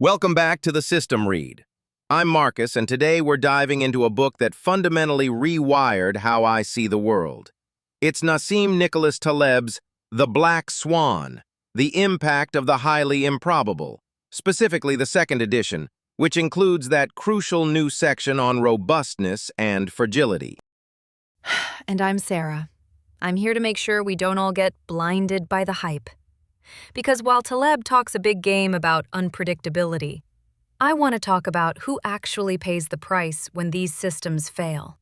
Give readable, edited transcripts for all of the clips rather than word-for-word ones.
Welcome back to the System Read. I'm Marcus, and today we're diving into a book that fundamentally rewired how I see the world. It's Nassim Nicholas Taleb's The Black Swan, The Impact of the Highly Improbable, specifically the second edition, which includes that crucial new section on robustness and fragility. And I'm Sarah. I'm here to make sure we don't all get blinded by the hype. Because while Taleb talks a big game about unpredictability, I want to talk about who actually pays the price when these systems fail.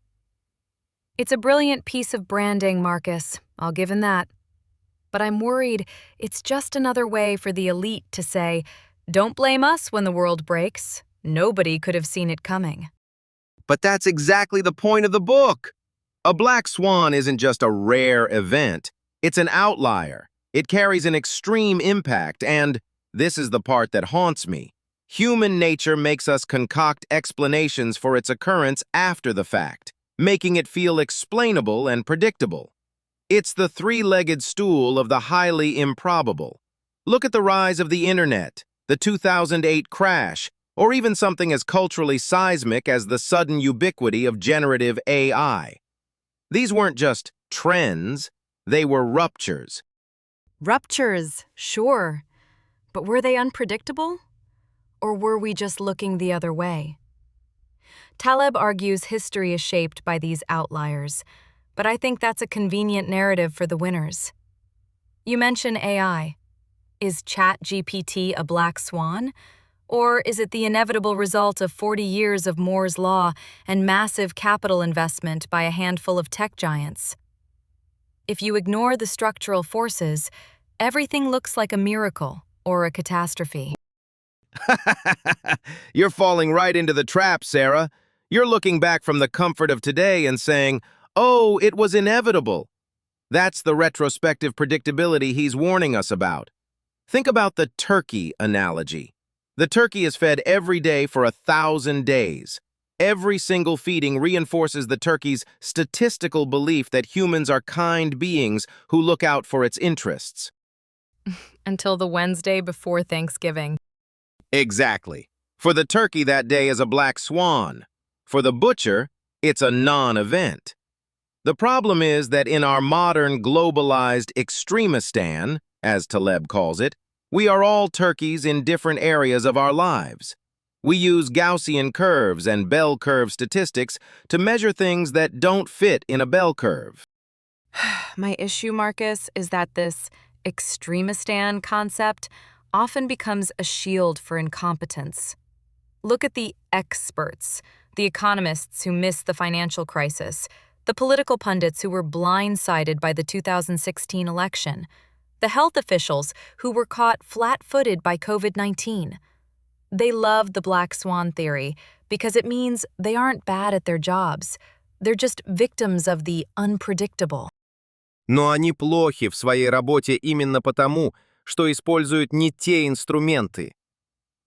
It's a brilliant piece of branding, Marcus. I'll give him that. But I'm worried it's just another way for the elite to say, don't blame us when the world breaks. Nobody could have seen it coming. But that's exactly the point of the book. A black swan isn't just a rare event. It's an outlier. It carries an extreme impact, and this is the part that haunts me. Human nature makes us concoct explanations for its occurrence after the fact, making it feel explainable and predictable. It's the three-legged stool of the highly improbable. Look at the rise of the internet, the 2008 crash, or even something as culturally seismic as the sudden ubiquity of generative AI. These weren't just trends, they were ruptures. Ruptures, sure. But were they unpredictable? Or were we just looking the other way? Taleb argues history is shaped by these outliers, but I think that's a convenient narrative for the winners. You mention AI. Is ChatGPT a black swan? Or is it the inevitable result of 40 years of Moore's Law and massive capital investment by a handful of tech giants? If you ignore the structural forces, everything looks like a miracle or a catastrophe. You're falling right into the trap, Sarah. You're looking back from the comfort of today and saying, oh, it was inevitable. That's the retrospective predictability he's warning us about. Think about the turkey analogy. The turkey is fed every day for 1,000 days. Every single feeding reinforces the turkey's statistical belief that humans are kind beings who look out for its interests. Until the Wednesday before Thanksgiving. Exactly. For the turkey, that day is a black swan. For the butcher, it's a non-event. The problem is that in our modern globalized extremistan, as Taleb calls it, we are all turkeys in different areas of our lives. We use Gaussian curves and bell curve statistics to measure things that don't fit in a bell curve. My issue, Marcus, is that this extremistan concept often becomes a shield for incompetence. Look at the experts, the economists who missed the financial crisis, the political pundits who were blindsided by the 2016 election, the health officials who were caught flat-footed by COVID-19. They love the black swan theory because it means they aren't bad at their jobs. They're just victims of the unpredictable. Но они плохи в своей работе именно потому, что используют не те инструменты.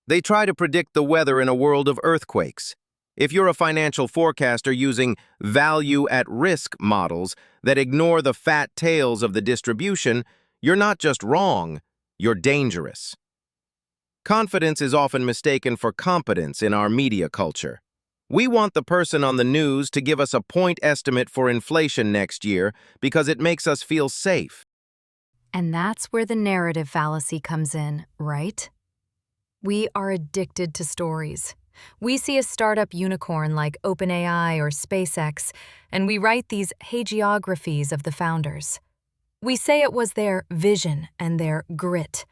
They try to predict the weather in a world of earthquakes. If you're a financial forecaster using value-at-risk models that ignore the fat tails of the distribution, you're not just wrong, you're dangerous. Confidence is often mistaken for competence in our media culture. We want the person on the news to give us a point estimate for inflation next year because it makes us feel safe. And that's where the narrative fallacy comes in, right? We are addicted to stories. We see a startup unicorn like OpenAI or SpaceX, and we write these hagiographies of the founders. We say it was their vision and their grit.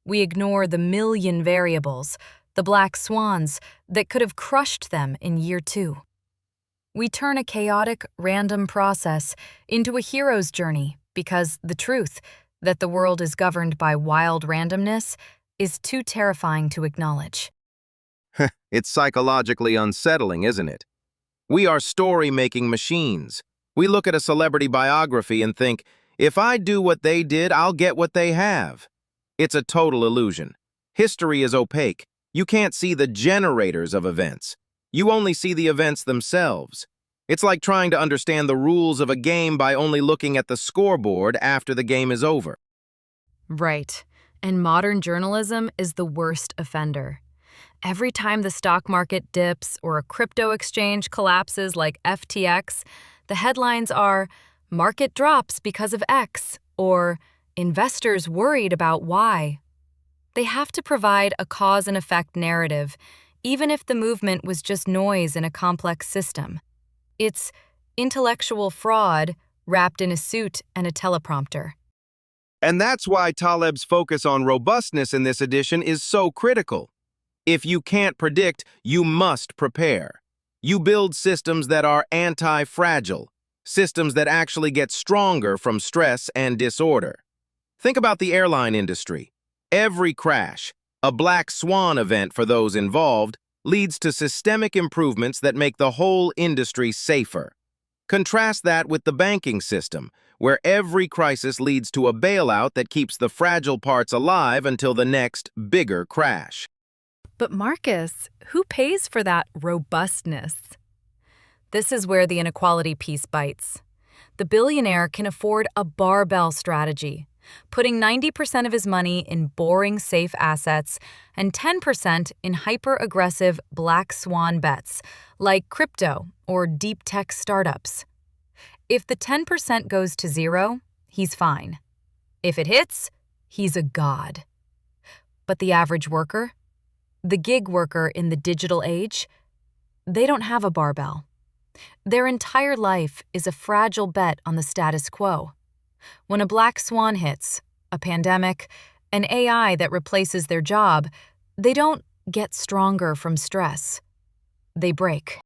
We ignore the million variables, the black swans, that could have crushed them in year 2. We turn a chaotic, random process into a hero's journey because the truth, that the world is governed by wild randomness, is too terrifying to acknowledge. It's psychologically unsettling, isn't it? We are story-making machines. We look at a celebrity biography and think, if I do what they did, I'll get what they have. It's a total illusion. History is opaque. You can't see the generators of events. You only see the events themselves. It's like trying to understand the rules of a game by only looking at the scoreboard after the game is over. Right. And modern journalism is the worst offender. Every time the stock market dips or a crypto exchange collapses like FTX, the headlines are "Market drops because of X" or "Investors worried about Y." They have to provide a cause and effect narrative, even if the movement was just noise in a complex system. It's intellectual fraud wrapped in a suit and a teleprompter. And that's why Taleb's focus on robustness in this edition is so critical. If you can't predict, you must prepare. You build systems that are anti-fragile, systems that actually get stronger from stress and disorder. Think about the airline industry. Every crash, a Black Swan event for those involved, leads to systemic improvements that make the whole industry safer. Contrast that with the banking system, where every crisis leads to a bailout that keeps the fragile parts alive until the next, bigger crash. But Marcus, who pays for that robustness? This is where the inequality piece bites. The billionaire can afford a barbell strategy, putting 90% of his money in boring, safe assets and 10% in hyper-aggressive Black Swan bets, like crypto or deep tech startups. If the 10% goes to zero, he's fine. If it hits, he's a god. But the average worker? The gig worker in the digital age? They don't have a barbell. Their entire life is a fragile bet on the status quo. When a Black Swan hits, a pandemic, an AI that replaces their job, they don't get stronger from stress. They break.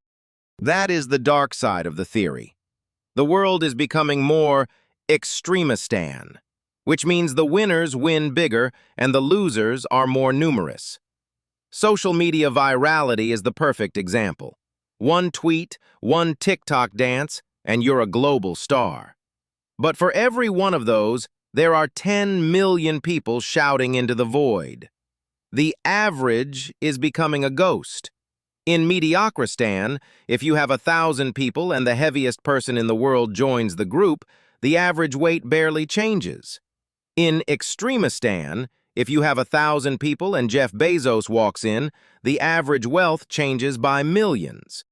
That is the dark side of the theory. The world is becoming more extremistan, which means the winners win bigger and the losers are more numerous. Social media virality is the perfect example. One tweet, one TikTok dance, and you're a global star. But for every one of those, there are 10 million people shouting into the void. The average is becoming a ghost. In Mediocristan, if you have 1,000 people and the heaviest person in the world joins the group, the average weight barely changes. In Extremistan, if you have 1,000 people and Jeff Bezos walks in, the average wealth changes by millions.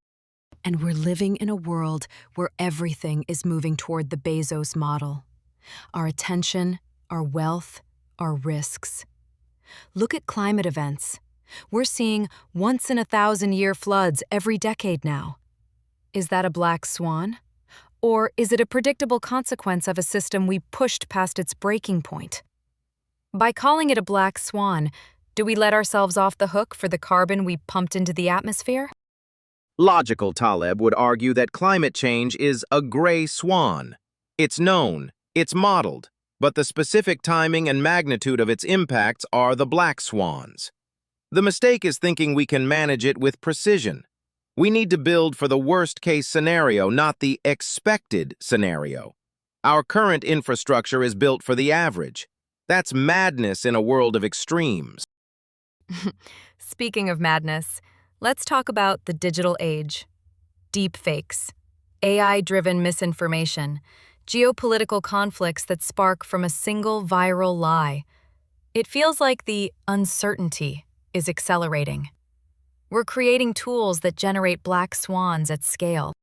And we're living in a world where everything is moving toward the Bezos model. Our attention, our wealth, our risks. Look at climate events. We're seeing once-in-a-thousand-year floods every decade now. Is that a Black Swan? Or is it a predictable consequence of a system we pushed past its breaking point? By calling it a Black Swan, do we let ourselves off the hook for the carbon we pumped into the atmosphere? Logical Taleb would argue that climate change is a gray swan. It's known, it's modeled, but the specific timing and magnitude of its impacts are the Black Swans. The mistake is thinking we can manage it with precision. We need to build for the worst-case scenario, not the expected scenario. Our current infrastructure is built for the average. That's madness in a world of extremes. Speaking of madness, let's talk about the digital age. Deepfakes, AI-driven misinformation, geopolitical conflicts that spark from a single viral lie. It feels like the uncertainty is accelerating. We're creating tools that generate Black Swans at scale.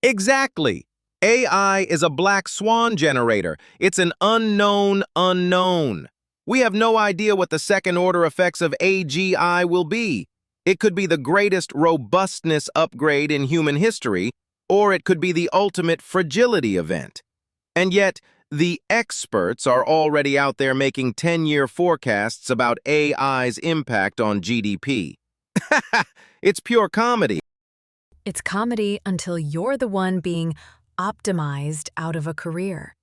Exactly. AI is a Black Swan generator. It's an unknown unknown. We have no idea what the second-order effects of AGI will be. It could be the greatest robustness upgrade in human history, or it could be the ultimate fragility event. And yet, the experts are already out there making 10-year forecasts about AI's impact on GDP. It's pure comedy. It's comedy until you're the one being optimized out of a career.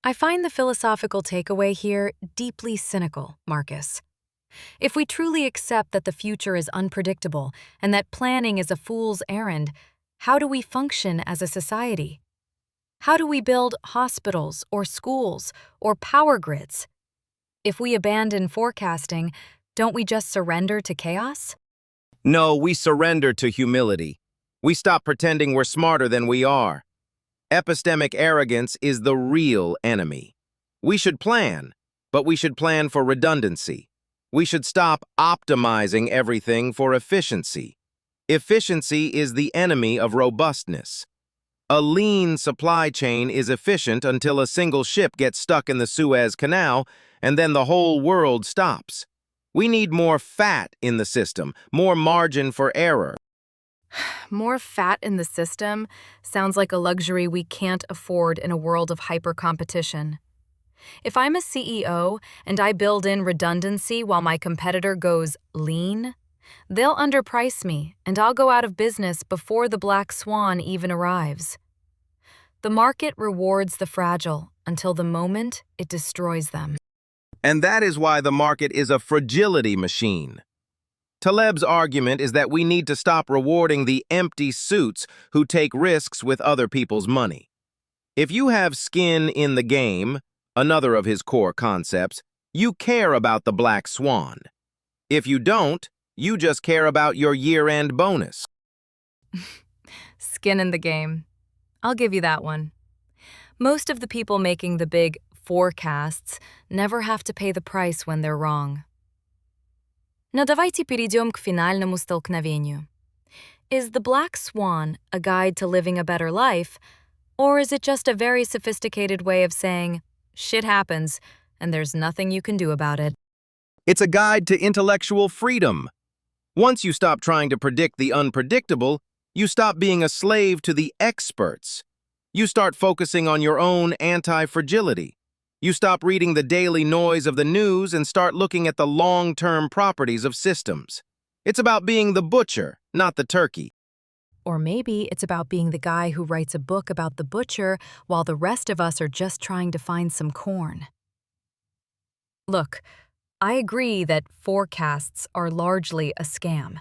I find the philosophical takeaway here deeply cynical, Marcus. If we truly accept that the future is unpredictable and that planning is a fool's errand, how do we function as a society? How do we build hospitals or schools or power grids? If we abandon forecasting, don't we just surrender to chaos? No, we surrender to humility. We stop pretending we're smarter than we are. Epistemic arrogance is the real enemy. We should plan, but we should plan for redundancy. We should stop optimizing everything for efficiency. Efficiency is the enemy of robustness. A lean supply chain is efficient until a single ship gets stuck in the Suez Canal, and then the whole world stops. We need more fat in the system, more margin for error. More fat in the system sounds like a luxury we can't afford in a world of hyper-competition. If I'm a CEO and I build in redundancy while my competitor goes lean, they'll underprice me and I'll go out of business before the Black Swan even arrives. The market rewards the fragile until the moment it destroys them. And that is why the market is a fragility machine. Taleb's argument is that we need to stop rewarding the empty suits who take risks with other people's money. If you have skin in the game, another of his core concepts, you care about the Black Swan. If you don't, you just care about your year-end bonus. Skin in the game. I'll give you that one. Most of the people making the big forecasts never have to pay the price when they're wrong. Но давайте перейдем к финальному столкновению. Is the Black Swan a guide to living a better life, or is it just a very sophisticated way of saying, shit happens, and there's nothing you can do about it? It's a guide to intellectual freedom. Once you stop trying to predict the unpredictable, you stop being a slave to the experts. You start focusing on your own anti-fragility. You stop reading the daily noise of the news and start looking at the long-term properties of systems. It's about being the butcher, not the turkey. Or maybe it's about being the guy who writes a book about the butcher while the rest of us are just trying to find some corn. Look, I agree that forecasts are largely a scam.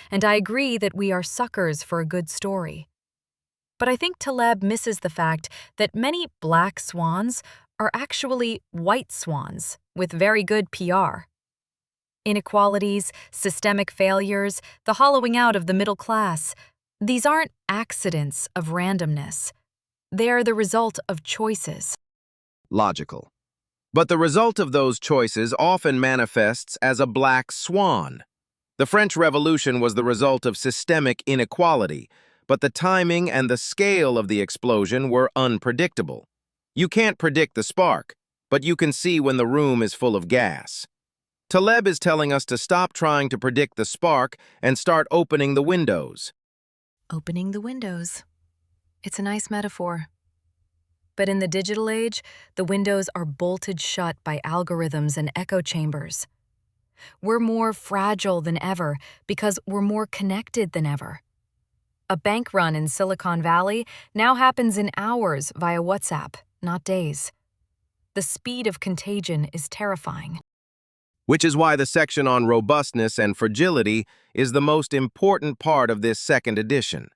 And I agree that we are suckers for a good story. But I think Taleb misses the fact that many black swans are actually white swans with very good PR. Inequalities, systemic failures, the hollowing out of the middle class, these aren't accidents of randomness. They are the result of choices. Logical. But the result of those choices often manifests as a black swan. The French Revolution was the result of systemic inequality, but the timing and the scale of the explosion were unpredictable. You can't predict the spark, but you can see when the room is full of gas. Taleb is telling us to stop trying to predict the spark and start opening the windows. Opening the windows. It's a nice metaphor. But in the digital age, the windows are bolted shut by algorithms and echo chambers. We're more fragile than ever because we're more connected than ever. A bank run in Silicon Valley now happens in hours via WhatsApp, not days. The speed of contagion is terrifying. Which is why the section on robustness and fragility is the most important part of this second edition.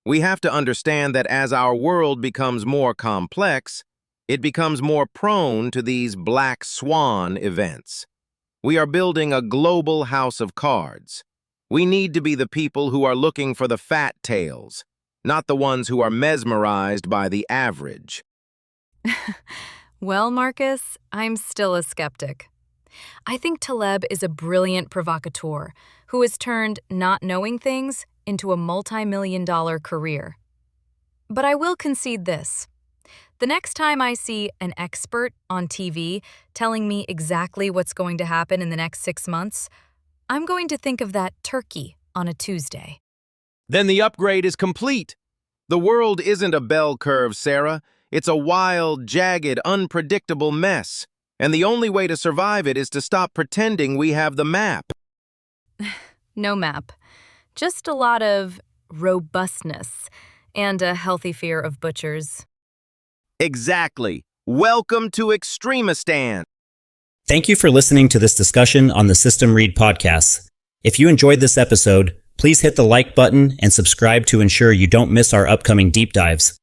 We have to understand that as our world becomes more complex, it becomes more prone to these black swan events. We are building a global house of cards. We need to be the people who are looking for the fat tails, not the ones who are mesmerized by the average. Well, Marcus, I'm still a skeptic. I think Taleb is a brilliant provocateur who has turned not knowing things into a multi-million-dollar career. But I will concede this. The next time I see an expert on TV telling me exactly what's going to happen in the next 6 months, I'm going to think of that turkey on a Tuesday. Then the upgrade is complete. The world isn't a bell curve, Sarah. It's a wild, jagged, unpredictable mess. And the only way to survive it is to stop pretending we have the map. No map. Just a lot of robustness and a healthy fear of butchers. Exactly. Welcome to Extremistan. Thank you for listening to this discussion on the System Read podcast. If you enjoyed this episode, please hit the like button and subscribe to ensure you don't miss our upcoming deep dives.